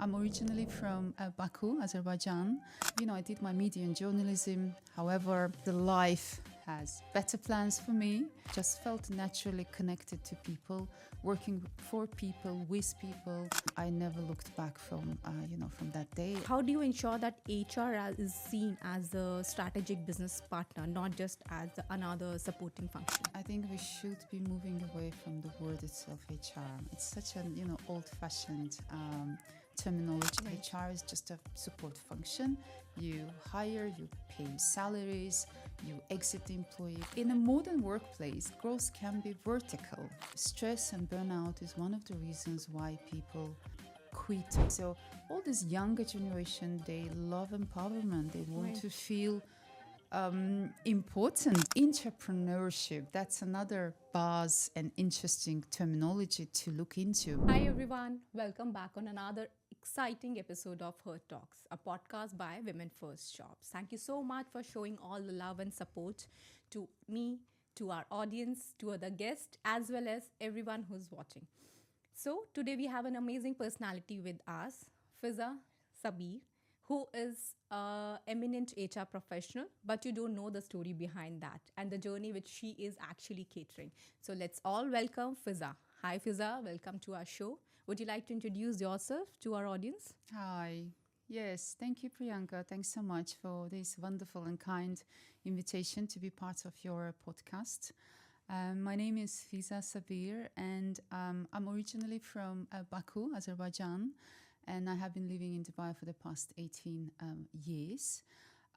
I'm originally from Baku, Azerbaijan. I did my media and journalism. However, the life has better plans for me. Just felt naturally connected to people, working for people, with people. I never looked back from that day. How do you ensure that HR is seen as a strategic business partner, not just as another supporting function? I think we should be moving away from the word itself, HR. It's such an old-fashioned terminology. Right. HR is just a support function. You hire, you pay salaries, you exit the employee. In a modern workplace, growth can be vertical. Stress and burnout is one of the reasons why people quit. So all this younger generation, they love empowerment. They want Right. to feel important. Intrapreneurship, that's another buzz and interesting terminology to look into. Hi everyone, welcome back on another exciting episode of Her Talks, a podcast by Women First Jobs. Thank you so much for showing all the love and support to me, to our audience, to other guests, as well as everyone who's watching. So today we have an amazing personality with us, Fizza Sabir, who is an eminent HR professional, but you don't know the story behind that and the journey which she is actually catering. So let's all welcome Fizza. Hi Fizza, welcome to our show. Would you like to introduce yourself to our audience? Hi. Yes, thank you, Priyanka. Thanks so much for this wonderful and kind invitation to be part of your podcast. My name is Fizza Sabir, and I'm originally from Baku, Azerbaijan, and I have been living in Dubai for the past 18 years.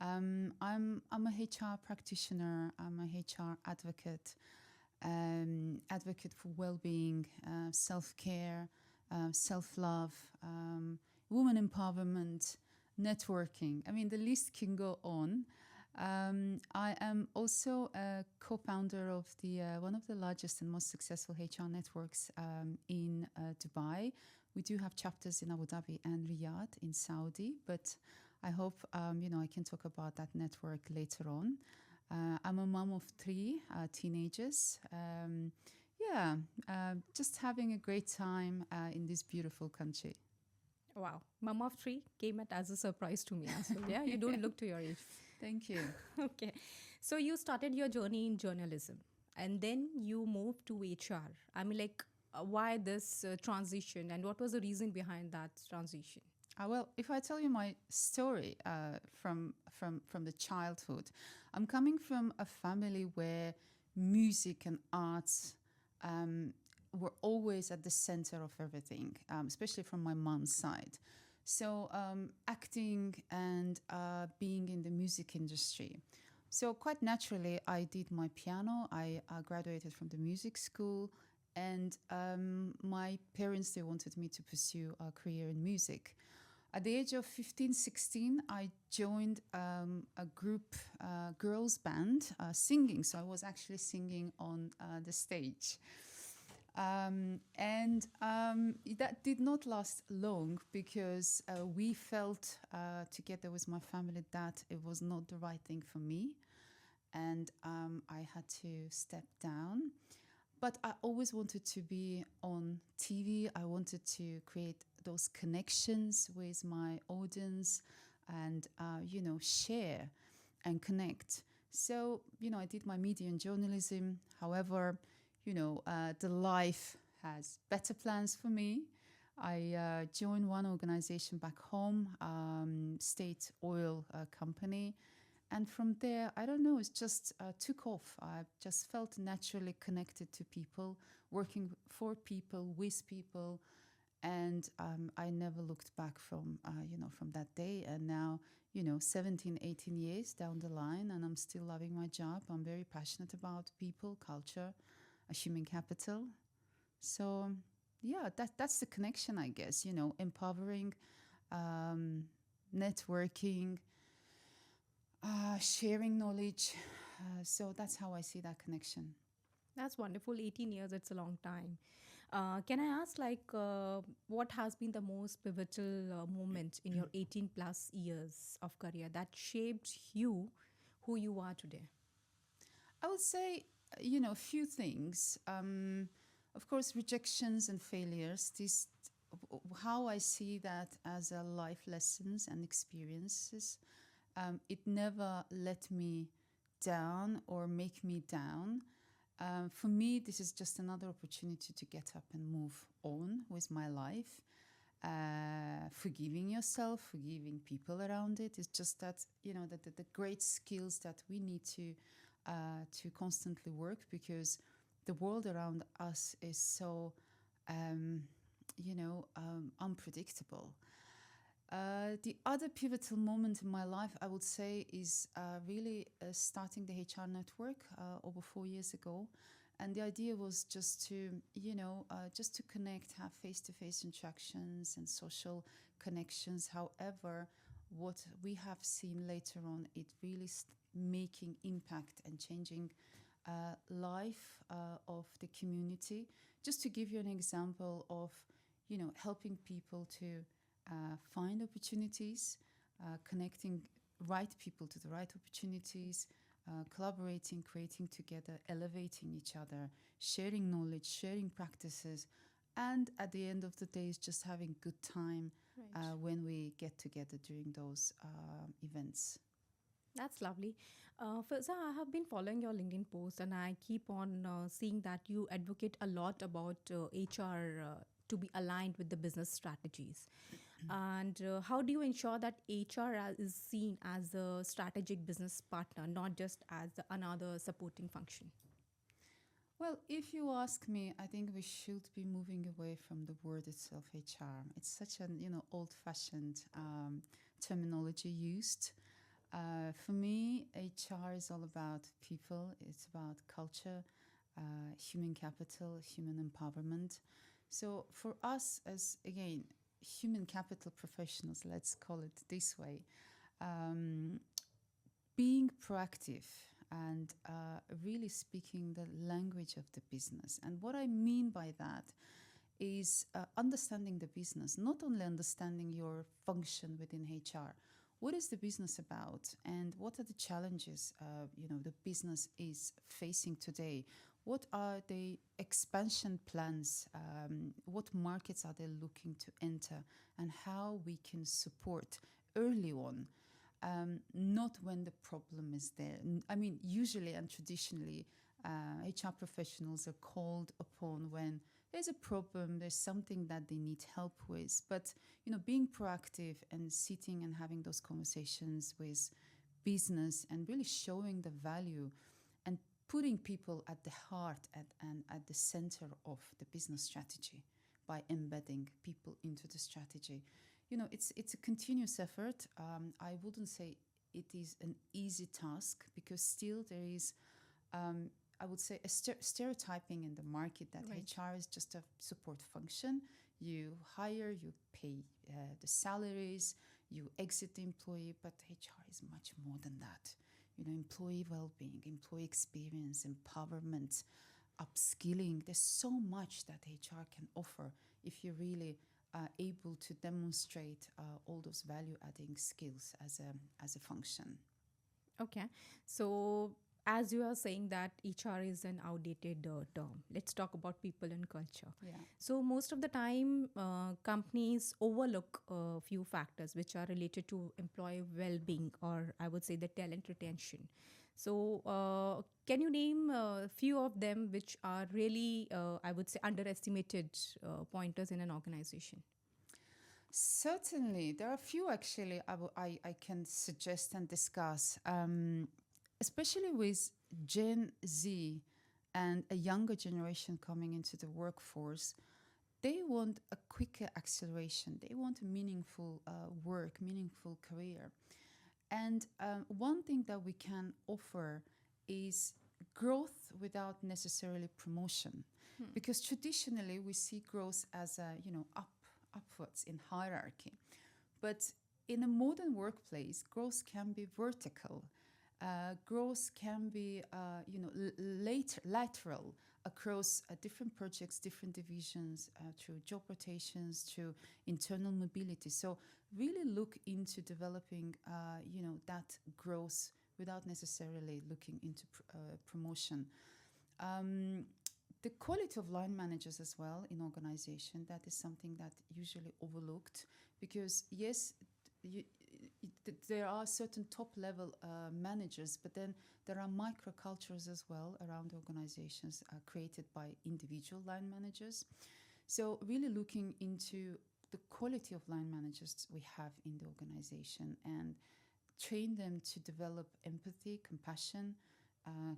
I'm a HR practitioner. I'm a HR advocate, advocate for wellbeing, self-care, self-love, women empowerment, networking. I mean, the list can go on. I am also a co-founder of the one of the largest and most successful HR networks in Dubai. We do have chapters in Abu Dhabi and Riyadh in Saudi, but I hope I can talk about that network later on. I'm a mom of three teenagers. Just having a great time in this beautiful country. Wow, mom of three came as a surprise to me as well. Yeah, you don't look to your age. Thank you. Okay. So you started your journey in journalism and then you moved to HR. I mean, why this transition and what was the reason behind that transition? Well, if I tell you my story from the childhood, I'm coming from a family where music and arts were always at the center of everything, especially from my mom's side. So acting and being in the music industry. So quite naturally, I did my piano. I graduated from the music school, and my parents, they wanted me to pursue a career in music. At the age of 15, 16, I joined a group, girls band, singing. So I was actually singing on the stage. That did not last long because we felt together with my family that it was not the right thing for me. And I had to step down. But I always wanted to be on TV. I wanted to create those connections with my audience and, share and connect. So, I did my media and journalism. However, the life has better plans for me. I joined one organization back home, state oil company. And from there, I don't know, it just took off. I just felt naturally connected to people, working for people, with people. And I never looked back from that day. And now, 17, 18 years down the line, and I'm still loving my job. I'm very passionate about people, culture, human capital. So, yeah, that's the connection, I guess, empowering, networking, sharing knowledge. So that's how I see that connection. That's wonderful. 18 years, it's a long time. Can I ask, what has been the most pivotal moment in your 18 plus years of career that shaped you who you are today? I would say, a few things. Of course, rejections and failures. This how I see that as a life lessons and experiences. It never let me down or make me down. For me, this is just another opportunity to get up and move on with my life. Forgiving yourself, forgiving people around it. It's just that, the great skills that we need to constantly work, because the world around us is so unpredictable. The other pivotal moment in my life, I would say, is really starting the HR network over 4 years ago. And the idea was just to, just to connect, have face-to-face interactions and social connections. However, what we have seen later on, it really making impact and changing life of the community. Just to give you an example of, helping people to find opportunities, connecting right people to the right opportunities, collaborating, creating together, elevating each other, sharing knowledge, sharing practices, and at the end of the day, is just having good time Right. when we get together during those events. That's lovely. Fizza, I have been following your LinkedIn post and I keep on seeing that you advocate a lot about HR to be aligned with the business strategies. And how do you ensure that HR is seen as a strategic business partner, not just as another supporting function? Well, if you ask me, I think we should be moving away from the word itself, HR. It's such an old-fashioned terminology used. For me, HR is all about people. It's about culture, human capital, human empowerment. So for us, as again human capital professionals, let's call it this way, um, being proactive and really speaking the language of the business. And what I mean by that is understanding the business, not only understanding your function within HR. What is the business about, and what are the challenges the business is facing today? What are the expansion plans? What markets are they looking to enter, and how we can support early on, not when the problem is there. I mean, usually and traditionally, HR professionals are called upon when there's a problem, there's something that they need help with. But, being proactive and sitting and having those conversations with business and really showing the value and putting people at the heart and at the center of the business strategy by embedding people into the strategy. It's a continuous effort. I wouldn't say it is an easy task, because still there is, I would say, a stereotyping in the market that Right. HR is just a support function. You hire, you pay the salaries, you exit the employee, but HR is much more than that. Employee well-being, employee experience, empowerment, upskilling. There's so much that HR can offer if you really able to demonstrate all those value-adding skills as a function. Okay. So, as you are saying that HR is an outdated term, let's talk about people and culture. Yeah. So, most of the time, companies overlook a few factors which are related to employee well being, or I would say the talent retention. So, can you name a few of them which are really, I would say, underestimated pointers in an organization? Certainly, there are a few actually I can suggest and discuss, especially with Gen Z and a younger generation coming into the workforce. They want a quicker acceleration. They want a meaningful work, meaningful career. And one thing that we can offer is growth without necessarily promotion, because traditionally we see growth as a upwards in hierarchy, but in a modern workplace, growth can be vertical. Growth can be lateral across different projects, different divisions, through job rotations, through internal mobility. So really look into developing that growth without necessarily looking into promotion. the quality of line managers as well in organization, that is something that usually overlooked, because yes, you, there are certain top level managers, but then there are microcultures as well around organizations created by individual line managers. So really looking into the quality of line managers we have in the organization and train them to develop empathy, compassion,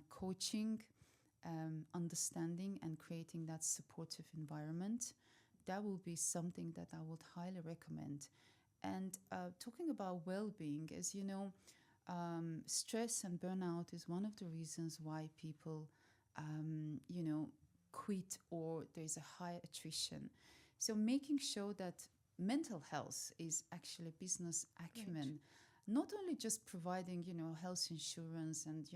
coaching, understanding, and creating that supportive environment. That will be something that I would highly recommend. And talking about well-being, as you know, stress and burnout is one of the reasons why people, quit, or there's a high attrition. So making sure that mental health is actually business acumen, not only just providing, health insurance and,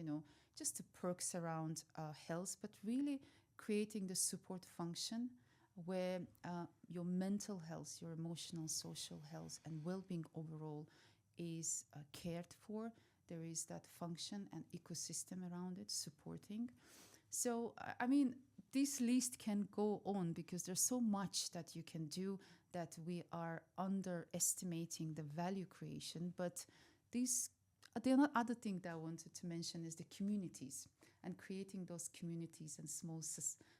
just the perks around health, but really creating the support function where your mental health, your emotional, social health, and well-being overall is cared for. There is that function and ecosystem around it supporting. So, I mean, this list can go on because there's so much that you can do that we are underestimating the value creation. But these, the other thing that I wanted to mention is the communities and creating those communities and small,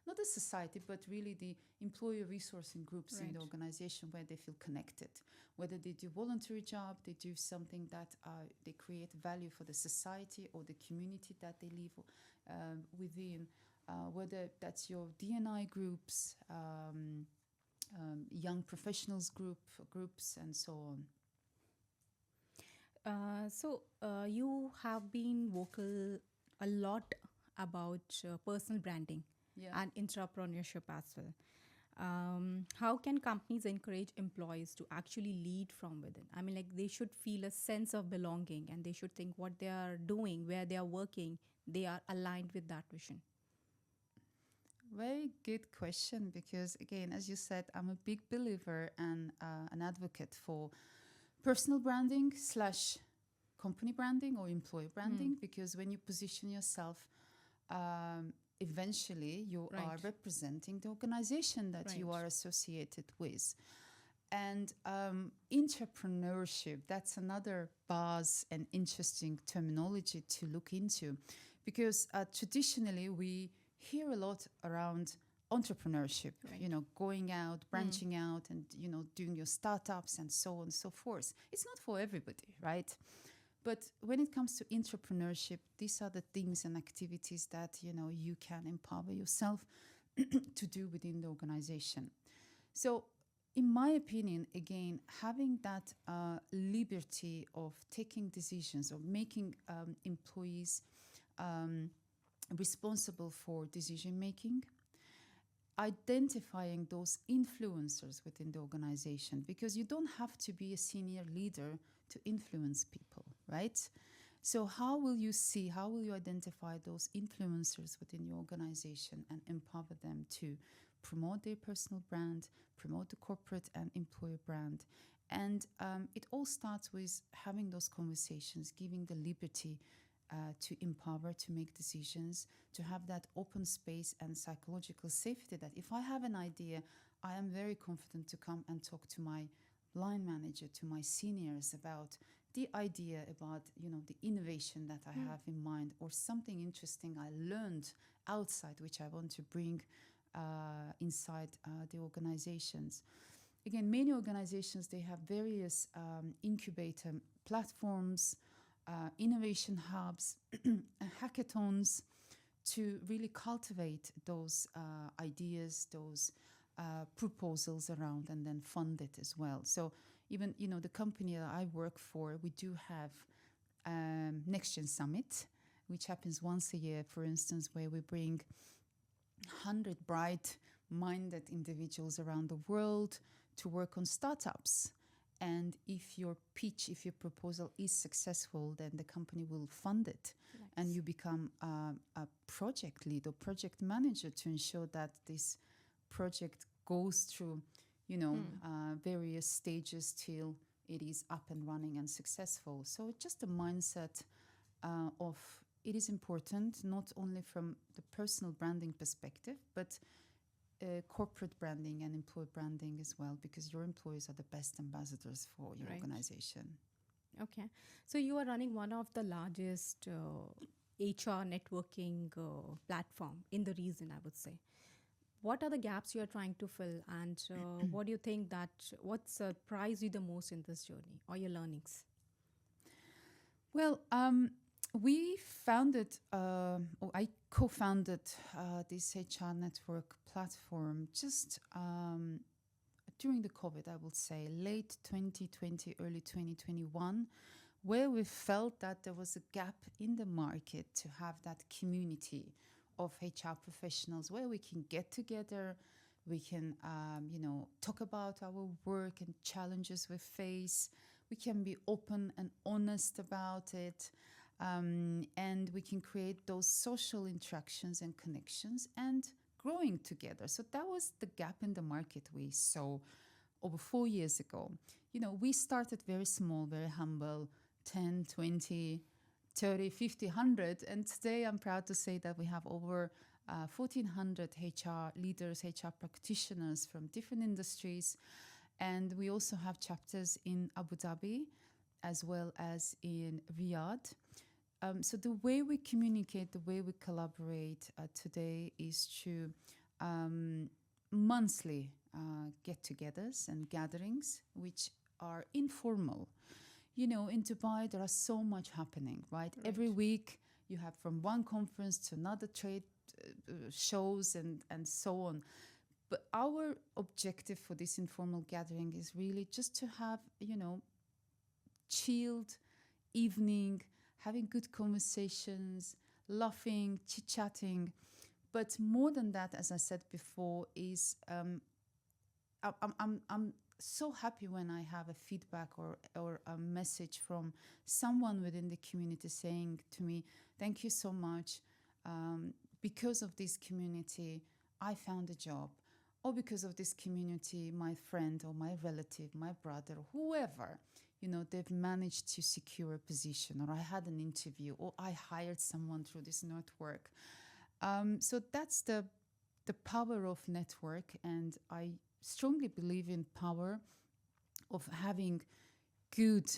not a society, but really the employee resourcing groups in the organization where they feel connected. Whether they do voluntary job, they do something that they create value for the society or the community that they live within. Whether that's your D&I groups, young professionals groups, and so on. So you have been vocal a lot about personal branding and intrapreneurship as well. How can companies encourage employees to actually lead from within? I mean, like, they should feel a sense of belonging, and they should think what they are doing, where they are working, they are aligned with that vision. Very good question, because again, as you said, I'm a big believer and an advocate for personal branding / company branding or employee branding, because when you position yourself, eventually you are representing the organization that you are associated with. And entrepreneurship, that's another buzz and interesting terminology to look into, because traditionally we hear a lot around entrepreneurship, going out, branching out, and, doing your startups and so on and so forth. It's not for everybody, right? But when it comes to entrepreneurship, these are the things and activities that, you can empower yourself to do within the organization. So in my opinion, again, having that liberty of taking decisions, or making employees responsible for decision making, identifying those influencers within the organization, because you don't have to be a senior leader to influence people, right? So how will you identify those influencers within your organization and empower them to promote their personal brand, promote the corporate and employer brand? And it all starts with having those conversations, giving the liberty to empower, to make decisions, to have that open space and psychological safety that if I have an idea, I am very confident to come and talk to my line manager, to my seniors about the idea, about, the innovation that I have in mind, or something interesting I learned outside, which I want to bring inside the organizations. Again, many organizations, they have various incubator platforms, innovation hubs, hackathons, to really cultivate those ideas, those proposals around, and then fund it as well. So even, the company that I work for, we do have Next Gen Summit, which happens once a year, for instance, where we bring 100 bright-minded individuals around the world to work on startups. And if your pitch, if your proposal is successful, then the company will fund it. Nice. And you become a project lead or project manager to ensure that this project goes through, various stages till it is up and running and successful. So it's just a mindset of it is important not only from the personal branding perspective, but corporate branding and employee branding as well, because your employees are the best ambassadors for your Right. organization. Okay. So you are running one of the largest HR networking platform in the region, I would say. What are the gaps you are trying to fill, and what do you think that what surprised you the most in this journey or your learnings? Well, we founded, or I co-founded this HR network platform just during the COVID, I would say, late 2020, early 2021, where we felt that there was a gap in the market to have that community of HR professionals where we can get together, we can, talk about our work and challenges we face. We can be open and honest about it, and we can create those social interactions and connections and growing together. So that was the gap in the market we saw over 4 years ago. We started very small, very humble, 10, 20, 30, 50, 100. And today I'm proud to say that we have over 1,400 HR leaders, HR practitioners from different industries. And we also have chapters in Abu Dhabi as well as in Riyadh. So the way we communicate, the way we collaborate today is through monthly get-togethers and gatherings, which are informal. In Dubai, there are so much happening, right? Every week, you have from one conference to another trade shows and so on. But our objective for this informal gathering is really just to have, chilled evening, having good conversations, laughing, chit-chatting. But more than that, as I said before, is I'm so happy when I have a feedback or a message from someone within the community saying to me, thank you so much. Because of this community, I found a job. Or because of this community, my friend or my relative, my brother, whoever, they've managed to secure a position, or I had an interview, or I hired someone through this network. So that's the power of network, and I strongly believe in power of having good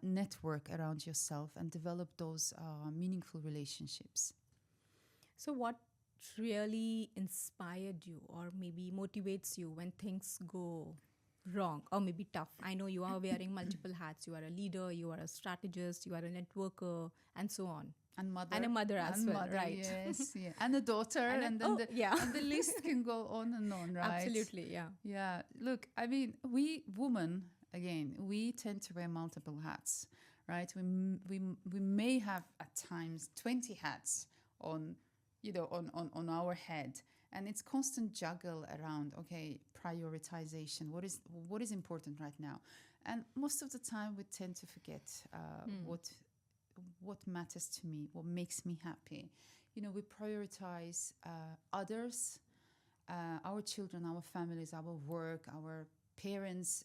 network around yourself and develop those meaningful relationships. So what really inspired you or maybe motivates you when things go wrong or maybe tough? I know you are wearing multiple hats. You are a leader, you are a strategist, you are a networker, and so on. And mother. And a mother as and well, mother, right? Yes, yeah. And a daughter. And then and the list can go on and on, right? Absolutely, yeah. Yeah. Look, I mean, we women, again, we tend to wear multiple hats, right? We may have at times 20 hats on our head, and it's constant juggle around, okay, prioritization, what is important right now. And most of the time we tend to forget what matters to me, what makes me happy. We prioritize others, our children, our families, our work, our parents,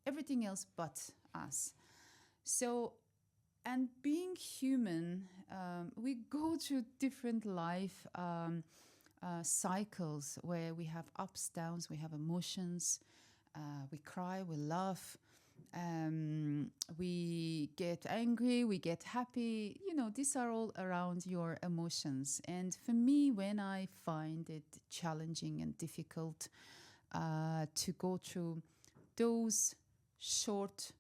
everything else but us. So, and being human, we go through different life cycles where we have ups, downs, we have emotions, we cry, we laugh, we get angry, we get happy. These are all around your emotions. And for me, when I find it challenging and difficult to go through those short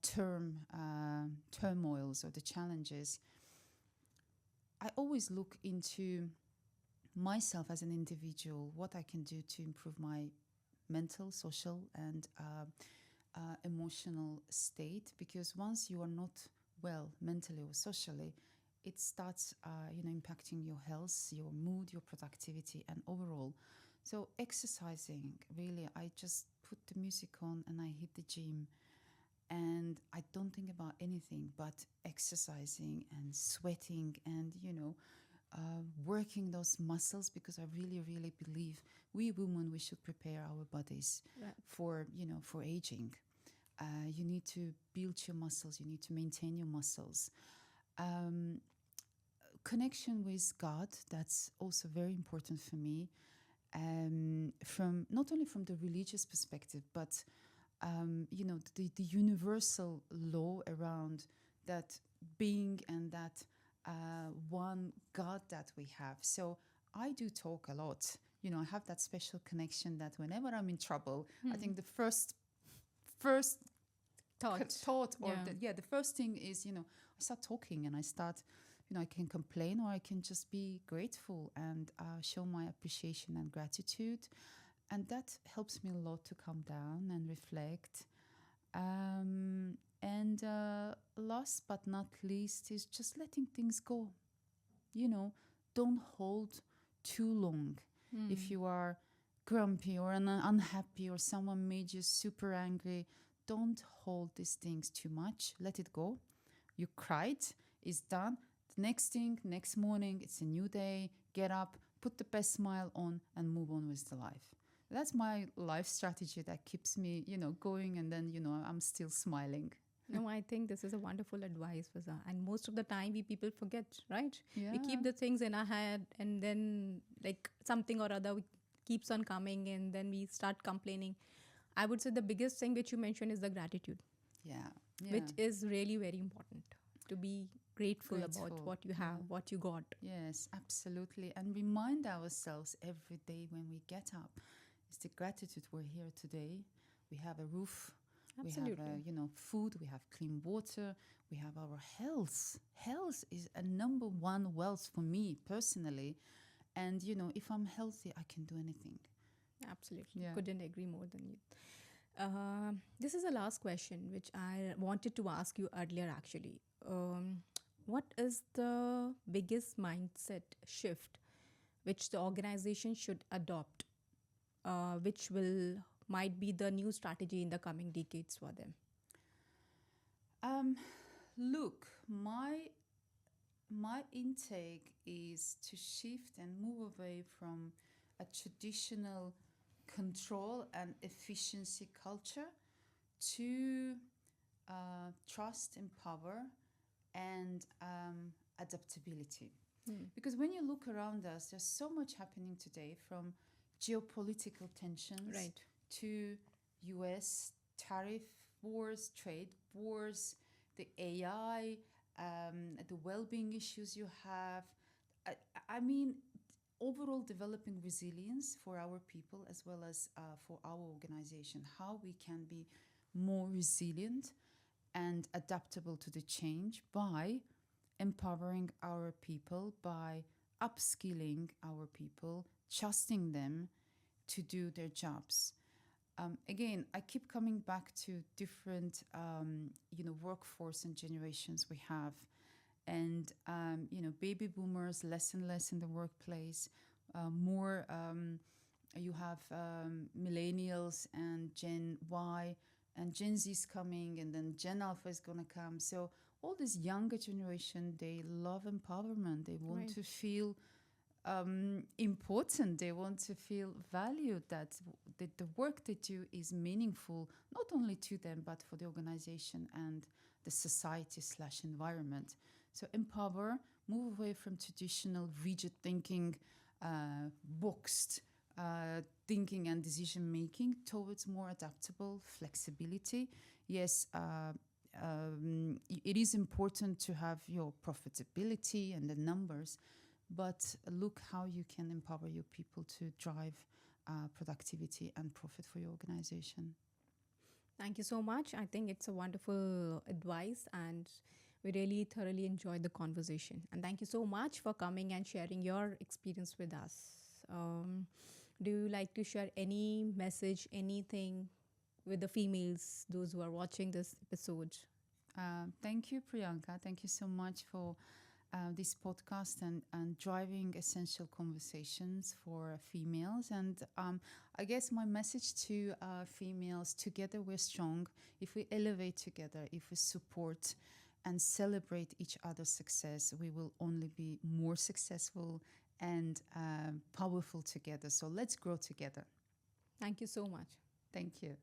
term turmoils or the challenges, I always look into myself as an individual, what I can do to improve my mental, social, and emotional state. Because once you are not well mentally or socially, it starts impacting your health, your mood, your productivity, and overall. So exercising, really, I just put the music on and I hit the gym. And I don't think about anything but exercising and sweating and, working those muscles, because I really, really believe we women, we should prepare our bodies for aging. You need to build your muscles. You need to maintain your muscles. connection with God, that's also very important for me. From not only from the religious perspective, but the universal law around that being and that one God that we have. So I do talk a lot. I have that special connection that whenever I'm in trouble, I think the first thought or the first thing is, I start talking and I start, I can complain or I can just be grateful and show my appreciation and gratitude. And that helps me a lot to calm down and reflect. And last but not least is just letting things go. Don't hold too long. If you are grumpy or unhappy or someone made you super angry, don't hold these things too much. Let it go. You cried, it's done. The next thing, next morning, it's a new day. Get up, put the best smile on and move on with the life. That's my life strategy that keeps me, going, and then, I'm still smiling. No, I think this is a wonderful advice, Fizza. And most of the time, we people forget, right? Yeah. We keep the things in our head, and then like something or other keeps on coming, and then we start complaining. I would say the biggest thing which you mentioned is the gratitude, Yeah. which is really very important. To be grateful about what you have, what you got. Yes, absolutely. And remind ourselves every day when we get up. It's the gratitude we're here today. We have a roof. Absolutely. We have, food. We have clean water. We have our health. Health is a number one wealth for me personally. And, if I'm healthy, I can do anything. Absolutely. Yeah. Couldn't agree more than you. This is the last question which I wanted to ask you earlier actually. What is the biggest mindset shift which the organization should adopt, which might be the new strategy in the coming decades for them? Look, my intake is to shift and move away from a traditional control and efficiency culture to trust, empower, and adaptability. Because when you look around us, there's so much happening today, from geopolitical tensions Right. to US tariff wars, trade wars, the AI, the well-being issues you have. I mean, overall developing resilience for our people as well as for our organization, how we can be more resilient and adaptable to the change by empowering our people, by upskilling our people, trusting them to do their jobs. Again, I keep coming back to different, workforce and generations we have. And, baby boomers, less and less in the workplace, more, you have millennials and Gen Y, and Gen Z is coming, and then Gen Alpha is going to come. So all this younger generation, they love empowerment. They want to feel important. They want to feel valued, that the work they do is meaningful, not only to them, but for the organization and the society/environment. So empower, move away from traditional rigid thinking, boxed thinking and decision making, towards more adaptable flexibility. Yes, it is important to have your profitability and the numbers, but look how you can empower your people to drive productivity and profit for your organization. Thank you so much. I think it's a wonderful advice, and we really thoroughly enjoyed the conversation. And thank you so much for coming and sharing your experience with us. Do you like to share any message, anything with the females, those who are watching this episode? Thank you, Priyanka. Thank you so much for this podcast and driving essential conversations for females. And I guess my message to females: together we're strong. If we elevate together, if we support and celebrate each other's success, we will only be more successful and powerful together. So let's grow together. Thank you so much. Thank you.